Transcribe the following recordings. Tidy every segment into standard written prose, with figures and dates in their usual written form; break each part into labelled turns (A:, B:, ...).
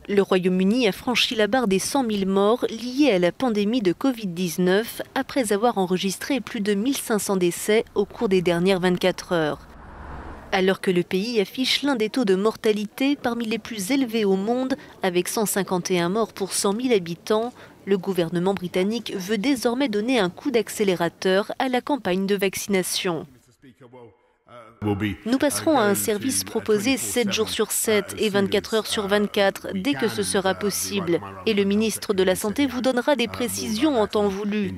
A: Le Royaume-Uni a franchi la barre des 100 000 morts liés à la pandémie de Covid-19 après avoir enregistré plus de 1500 décès au cours des dernières 24 heures. Alors que le pays affiche l'un des taux de mortalité parmi les plus élevés au monde, avec 151 morts pour 100 000 habitants, le gouvernement britannique veut désormais donner un coup d'accélérateur à la campagne de vaccination. Nous passerons à un service proposé 7 jours sur 7 et 24 heures sur 24 dès que ce sera possible. Et le ministre de la Santé vous donnera des précisions en temps voulu.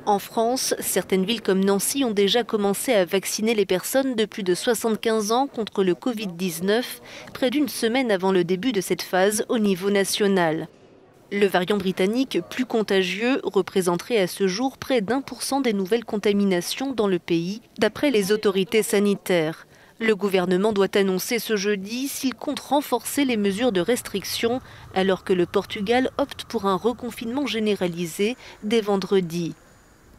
A: En France, certaines villes comme Nancy ont déjà commencé à vacciner les personnes de plus de 75 ans contre le Covid-19, près d'une semaine avant le début de cette phase au niveau national. Le variant britannique, plus contagieux, représenterait à ce jour près d'1% des nouvelles contaminations dans le pays, d'après les autorités sanitaires. Le gouvernement doit annoncer ce jeudi s'il compte renforcer les mesures de restriction, alors que le Portugal opte pour un reconfinement généralisé dès vendredi.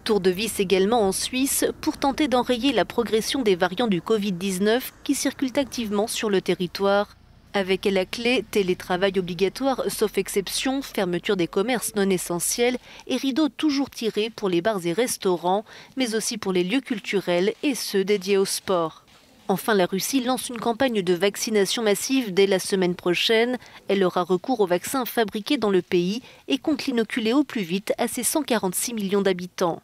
A: Tour de vis également en Suisse pour tenter d'enrayer la progression des variants du Covid-19 qui circulent activement sur le territoire. Avec à la clé télétravail obligatoire sauf exception, fermeture des commerces non essentiels et rideaux toujours tirés pour les bars et restaurants, mais aussi pour les lieux culturels et ceux dédiés au sport. Enfin, la Russie lance une campagne de vaccination massive dès la semaine prochaine. Elle aura recours aux vaccins fabriqués dans le pays et compte l'inoculer au plus vite à ses 146 millions d'habitants.